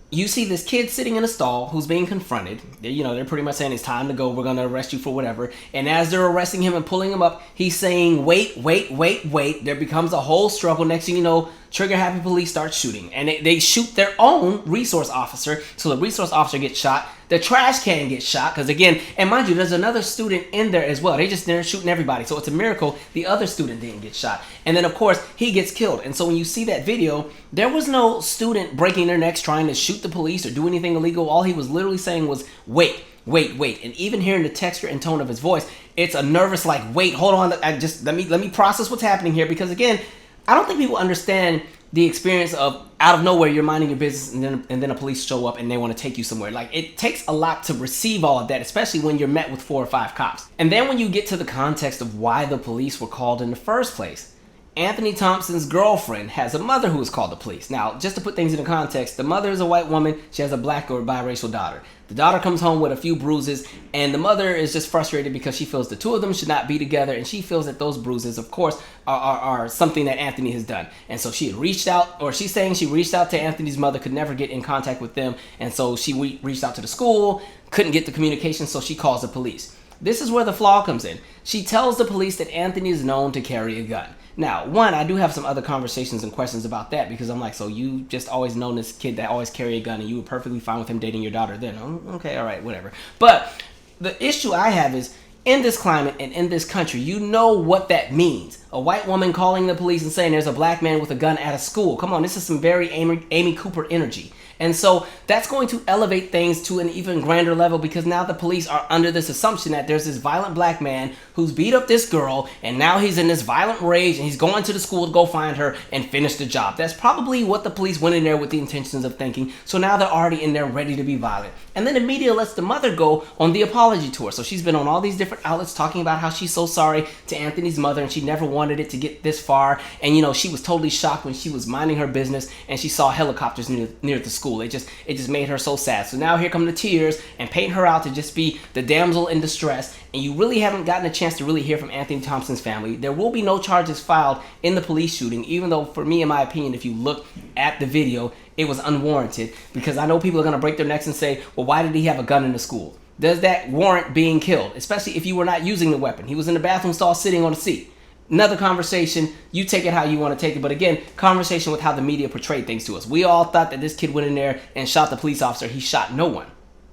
Speaker 1: you see this kid sitting in a stall who's being confronted. They're pretty much saying it's time to go, we're going to arrest you for whatever. And as they're arresting him and pulling him up, he's saying, wait. There becomes a whole struggle. Next thing you know, trigger-happy police start shooting. And they shoot their own resource officer. So the resource officer gets shot. The trash can gets shot because, again, and mind you, there's another student in there as well. They're shooting everybody. So it's a miracle the other student didn't get shot. And then, of course, he gets killed. And so when you see that video, there was no student breaking their necks trying to shoot the police or do anything illegal. All he was literally saying was, wait. And even hearing the texture and tone of his voice, it's a nervous, like, wait, hold on. Let me process what's happening here. Because, again, I don't think people understand the experience of out of nowhere you're minding your business and then a police show up and they want to take you somewhere. Like, it takes a lot to receive all of that, especially when you're met with 4 or 5 cops. And then when you get to the context of why the police were called in the first place, Anthony Thompson's girlfriend has a mother who is called the police. Now, just to put things into context, the mother is a white woman. She has a black or biracial daughter. The daughter comes home with a few bruises, and the mother is just frustrated because she feels the two of them should not be together, and she feels that those bruises, of course, are something that Anthony has done. And so she had reached out, or she's saying she reached out to Anthony's mother, could never get in contact with them, and so she reached out to the school, couldn't get the communication, so she calls the police. This is where the flaw comes in. She tells the police that Anthony is known to carry a gun. Now, one, I do have some other conversations and questions about that because I'm like, so you just always known this kid that always carry a gun and you were perfectly fine with him dating your daughter then. Oh, okay, all right, whatever. But the issue I have is, in this climate and in this country, you know what that means. A white woman calling the police and saying there's a black man with a gun at a school. Come on, this is some very Amy Cooper energy. And so that's going to elevate things to an even grander level because now the police are under this assumption that there's this violent black man who's beat up this girl and now he's in this violent rage and he's going to the school to go find her and finish the job. That's probably what the police went in there with the intentions of thinking. So now they're already in there ready to be violent. And then the media lets the mother go on the apology tour. So she's been on all these different outlets talking about how she's so sorry to Anthony's mother and she never wanted it to get this far. And, you know, she was totally shocked when she was minding her business and she saw helicopters near the school. It just made her so sad. So now here come the tears and paint her out to just be the damsel in distress. And you really haven't gotten a chance to really hear from Anthony Thompson's family. There will be no charges filed in the police shooting, even though for me, in my opinion, if you look at the video, it was unwarranted because I know people are going to break their necks and say, well, why did he have a gun in the school? Does that warrant being killed? Especially if you were not using the weapon. He was in the bathroom stall sitting on a seat. Another conversation, you take it how you want to take it. But again, conversation with how the media portrayed things to us. We all thought that this kid went in there and shot the police officer. He shot no one.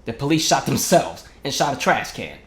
Speaker 1: The police shot themselves and shot a trash can.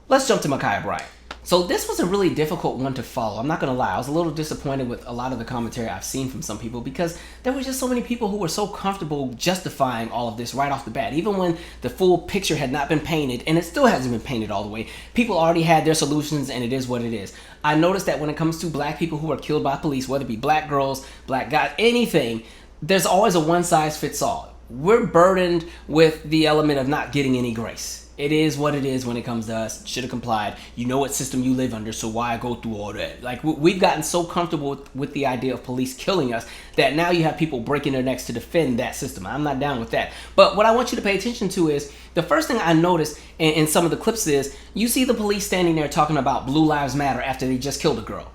Speaker 1: Let's jump to Ma'Khia Bryant. So this was a really difficult one to follow. I'm not going to lie. I was a little disappointed with a lot of the commentary I've seen from some people because there were just so many people who were so comfortable justifying all of this right off the bat. Even when the full picture had not been painted, and it still hasn't been painted all the way, people already had their solutions and it is what it is. I noticed that when it comes to black people who are killed by police, whether it be black girls, black guys, anything, there's always a one size fits all. We're burdened with the element of not getting any grace. It is what it is when it comes to us. Should have complied. You know what system you live under, so why go through all that? Like, we've gotten so comfortable with the idea of police killing us that now you have people breaking their necks to defend that system. I'm not down with that. But what I want you to pay attention to is, the first thing I noticed in some of the clips is, you see the police standing there talking about Blue Lives Matter after they just killed a girl.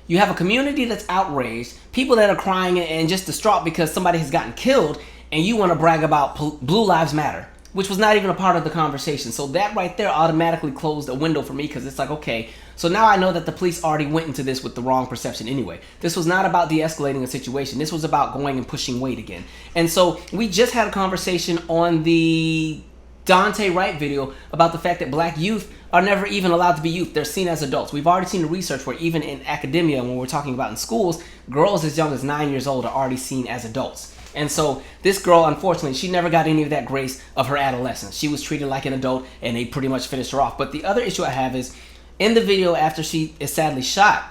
Speaker 1: You have a community that's outraged, people that are crying and just distraught because somebody has gotten killed, and you want to brag about Blue Lives Matter, which was not even a part of the conversation. So that right there automatically closed a window for me because it's like, okay, so now I know that the police already went into this with the wrong perception anyway. This was not about de-escalating a situation. This was about going and pushing weight again. And so we just had a conversation on the Dante Wright video about the fact that black youth are never even allowed to be youth. They're seen as adults. We've already seen the research where even in academia, when we're talking about in schools, girls as young as 9 years old are already seen as adults. And so this girl, unfortunately, she never got any of that grace of her adolescence. She was treated like an adult and they pretty much finished her off. But the other issue I have is, in the video after she is sadly shot,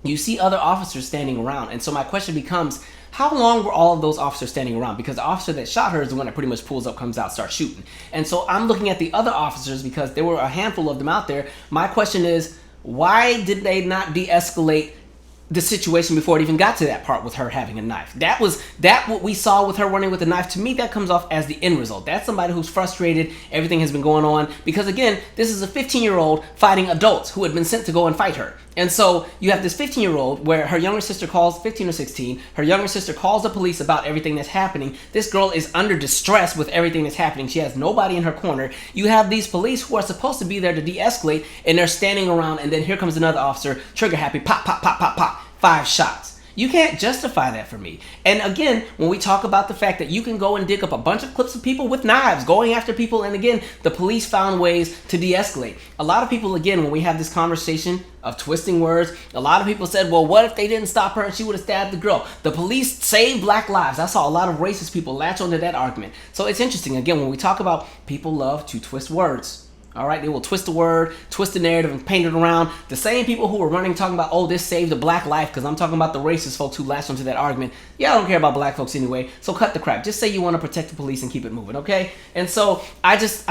Speaker 1: you see other officers standing around. And so my question becomes, how long were all of those officers standing around? Because the officer that shot her is the one that pretty much pulls up, comes out, starts shooting. And so I'm looking at the other officers because there were a handful of them out there. My question is, why did they not de-escalate the situation before it even got to that part with her having a knife? What we saw with her running with a knife, to me, that comes off as the end result. That's somebody who's frustrated. Everything has been going on because, again, this is a 15-year-old fighting adults who had been sent to go and fight her. And so you have this 15-year-old where her younger sister calls, 15 or 16, her younger sister calls the police about everything that's happening. This girl is under distress with everything that's happening. She has nobody in her corner. You have these police who are supposed to be there to de-escalate, and they're standing around, and then here comes another officer, trigger happy, pop, pop, pop, pop, pop. 5 shots. You can't justify that for me. And again, when we talk about the fact that you can go and dig up a bunch of clips of people with knives going after people, and again, the police found ways to de-escalate. A lot of people, again, when we have this conversation of twisting words, a lot of people said, well, what if they didn't stop her and she would have stabbed the girl? The police saved black lives. I saw a lot of racist people latch onto that argument. So it's interesting, again, when we talk about people love to twist words. All right, they will twist the word, twist the narrative, and paint it around. The same people who were running talking about, oh, this saved a black life, because I'm talking about the racist folks who latched onto that argument. Yeah, I don't care about black folks anyway, so cut the crap. Just say you want to protect the police and keep it moving, okay? And so I just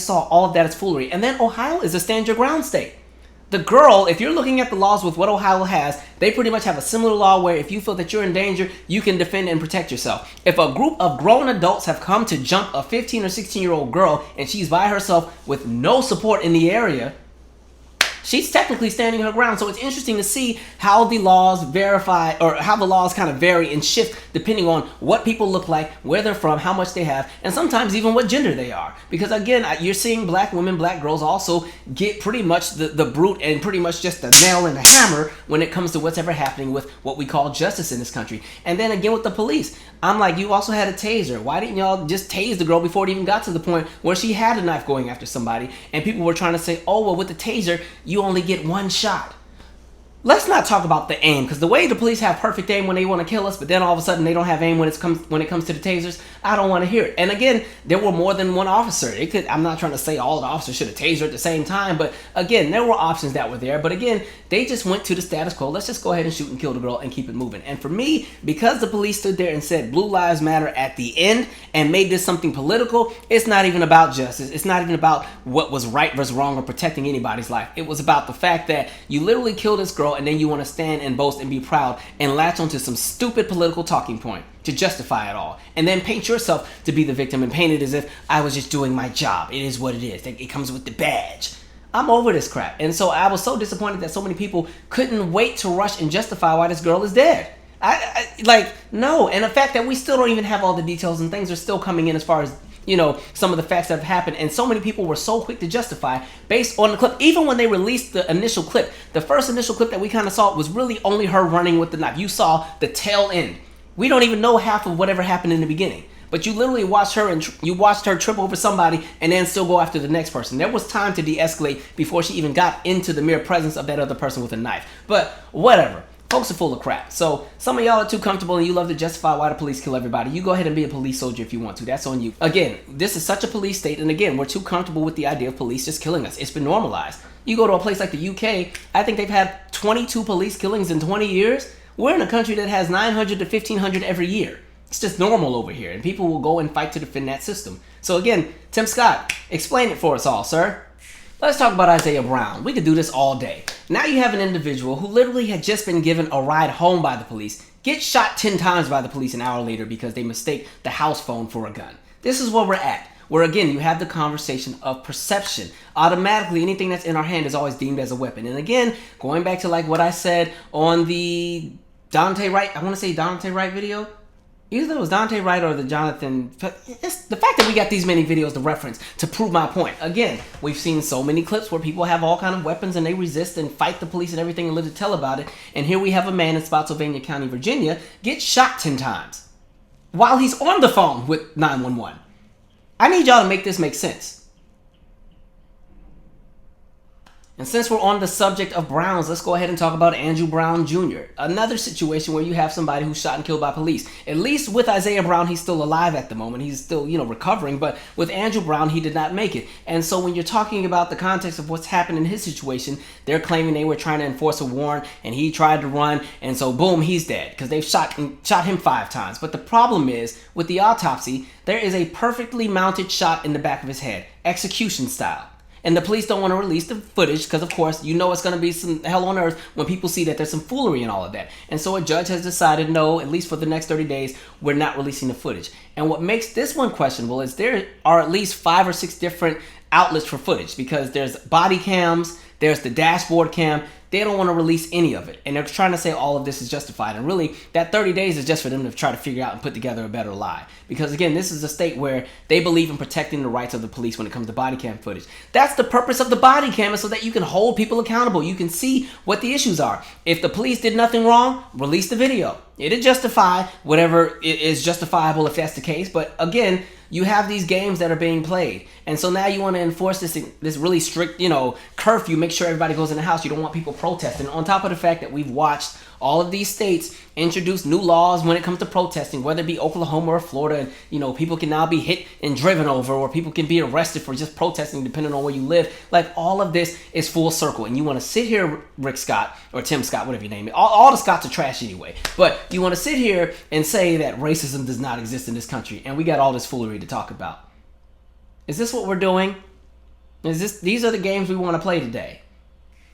Speaker 1: saw all of that as foolery. And then Ohio is a stand your ground state. The girl, if you're looking at the laws with what Ohio has, they pretty much have a similar law where if you feel that you're in danger, you can defend and protect yourself. If a group of grown adults have come to jump a 15 or 16-year-old girl and she's by herself with no support in the area, she's technically standing her ground. So it's interesting to see how the laws verify, or how the laws kind of vary and shift depending on what people look like, where they're from, how much they have, and sometimes even what gender they are. Because again, you're seeing black women, black girls also get pretty much the brute and pretty much just the nail and the hammer when it comes to what's ever happening with what we call justice in this country. And then again with the police, I'm like, you also had a taser. Why didn't y'all just tase the girl before it even got to the point where she had a knife going after somebody? And people were trying to say, oh, well, with the taser, you only get one shot. Let's not talk about the aim, because the way the police have perfect aim when they want to kill us, but then all of a sudden they don't have aim when it comes to the tasers, I don't want to hear it. And again, there were more than one officer. I'm not trying to say all the officers should have tasered at the same time, but again, there were options that were there. But again, they just went to the status quo. Let's just go ahead and shoot and kill the girl and keep it moving. And for me, because the police stood there and said Blue Lives Matter at the end and made this something political, it's not even about justice. It's not even about what was right versus wrong or protecting anybody's life. It was about the fact that you literally killed this girl, and then you want to stand and boast and be proud and latch onto some stupid political talking point to justify it all, and then paint yourself to be the victim and paint it as if I was just doing my job. It is what it is. It comes with the badge. I'm over this crap. And so I was so disappointed that so many people couldn't wait to rush and justify why this girl is dead. No. And the fact that we still don't even have all the details and things are still coming in as far as, some of the facts that have happened. And so many people were so quick to justify based on the clip. Even when they released the initial clip, the first initial clip that we kind of saw was really only her running with the knife. You saw the tail end. We don't even know half of whatever happened in the beginning. But you literally watched her and you watched her trip over somebody and then still go after the next person. There was time to de-escalate before she even got into the mere presence of that other person with a knife. But whatever. Folks are full of crap. So some of y'all are too comfortable and you love to justify why the police kill everybody. You go ahead and be a police soldier if you want to. That's on you. Again, this is such a police state. And again, we're too comfortable with the idea of police just killing us. It's been normalized. You go to a place like the UK, I think they've had 22 police killings in 20 years. We're in a country that has 900 to 1,500 every year. It's just normal over here. And people will go and fight to defend that system. So again, Tim Scott, explain it for us all, sir. Let's talk about Isaiah Brown. We could do this all day. Now you have an individual who literally had just been given a ride home by the police, gets shot 10 times by the police an hour later because they mistake the house phone for a gun. This is where we're at. Where again, you have the conversation of perception. Automatically, anything that's in our hand is always deemed as a weapon. And again, going back to like what I said on the Dante Wright, I want to say Dante Wright video. Either it was Dante Wright or the Jonathan. It's the fact that we got these many videos to reference to prove my point. Again, we've seen so many clips where people have all kind of weapons and they resist and fight the police and everything and live to tell about it. And here we have a man in Spotsylvania County, Virginia, get shot 10 times while he's on the phone with 911. I need y'all to make this make sense. And since we're on the subject of Browns, let's go ahead and talk about Andrew Brown Jr. Another situation where you have somebody who's shot and killed by police. At least with Isaiah Brown, he's still alive at the moment. He's still, recovering. But with Andrew Brown, he did not make it. And so when you're talking about the context of what's happened in his situation, they're claiming they were trying to enforce a warrant and he tried to run. And so boom, he's dead because they've shot him 5 times. But the problem is with the autopsy, there is a perfectly mounted shot in the back of his head, execution style. And the police don't want to release the footage because, of course, it's going to be some hell on earth when people see that there's some foolery and all of that. And so a judge has decided, no, at least for the next 30 days, we're not releasing the footage. And what makes this one questionable is there are at least 5 or 6 different outlets for footage because there's body cams, There's the dashboard cam. They don't want to release any of it. And they're trying to say all of this is justified. And really, that 30 days is just for them to try to figure out and put together a better lie. Because again, this is a state where they believe in protecting the rights of the police when it comes to body cam footage. That's the purpose of the body cam, is so that you can hold people accountable. You can see what the issues are. If the police did nothing wrong, release the video. It'll justify whatever is justifiable if that's the case. But again, you have these games that are being played. And so now you want to enforce this really strict, curfew, make sure everybody goes in the house. You don't want people protesting. On top of the fact that we've watched all of these states introduce new laws when it comes to protesting, whether it be Oklahoma or Florida, and, people can now be hit and driven over, or people can be arrested for just protesting depending on where you live. Like, all of this is full circle. And you want to sit here, Rick Scott, or Tim Scott, whatever you name it. All the Scotts are trash anyway. But you want to sit here and say that racism does not exist in this country, and we got all this foolery to talk about. Is this what we're doing? These are the games we want to play today?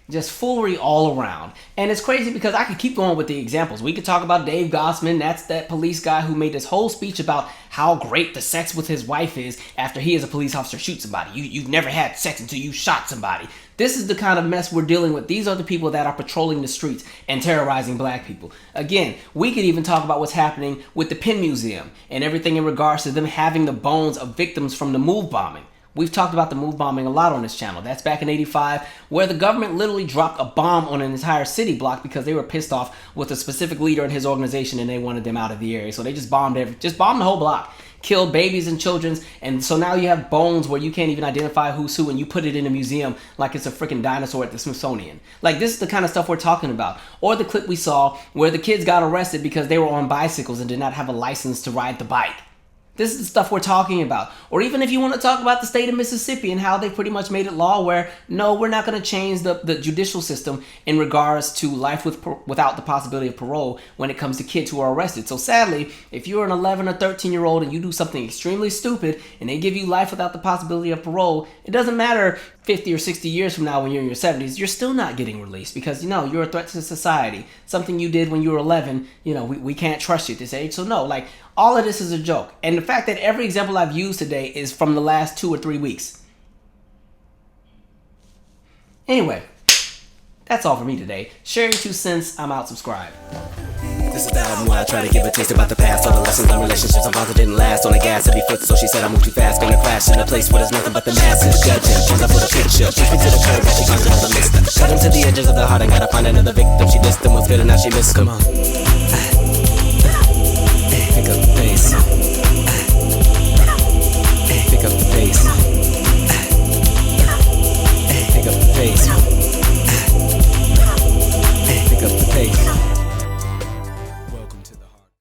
Speaker 1: Just foolery all around. And it's crazy because I could keep going with the examples. We could talk about Dave Gossman. That's that police guy who made this whole speech about how great the sex with his wife is after he as a police officer shoots somebody. You've never had sex until you shot somebody. This is the kind of mess we're dealing with. These are the people that are patrolling the streets and terrorizing black people. Again, we could even talk about what's happening with the Penn Museum and everything in regards to them having the bones of victims from the MOVE bombing. We've talked about the MOVE bombing a lot on this channel. That's back in '85, where the government literally dropped a bomb on an entire city block because they were pissed off with a specific leader in his organization and they wanted them out of the area. So they just bombed the whole block, killed babies and children. And so now you have bones where you can't even identify who's who, and you put it in a museum like it's a freaking dinosaur at the Smithsonian. Like, this is the kind of stuff we're talking about. Or the clip we saw where the kids got arrested because they were on bicycles and did not have a license to ride the bike. This is the stuff we're talking about. Or even if you want to talk about the state of Mississippi and how they pretty much made it law where, no, we're not going to change the judicial system in regards to life without the possibility of parole when it comes to kids who are arrested. So sadly, if you're an 11 or 13-year-old and you do something extremely stupid and they give you life without the possibility of parole, it doesn't matter 50 or 60 years from now when you're in your 70s, you're still not getting released because, you're a threat to society. Something you did when you were 11, we can't trust you at this age. So no, like, all of this is a joke. And the fact that every example I've used today is from the last 2 or 3 weeks. Anyway, that's all for me today. Share your 2 cents. I'm out. Subscribe.
Speaker 5: This is the album where I try to give a taste about the past. All the lessons on relationships and bonds that didn't last. On the gas every foot, so she said I move too fast. Gonna crash in a place where there's nothing but the masses. Judging, she's up for the picture. Push me to the curb, but she finds another mister. Cut him to the edges of the heart, I gotta find another victim. She dissed him, was good and now she missed him. Come on. Pick up the pace.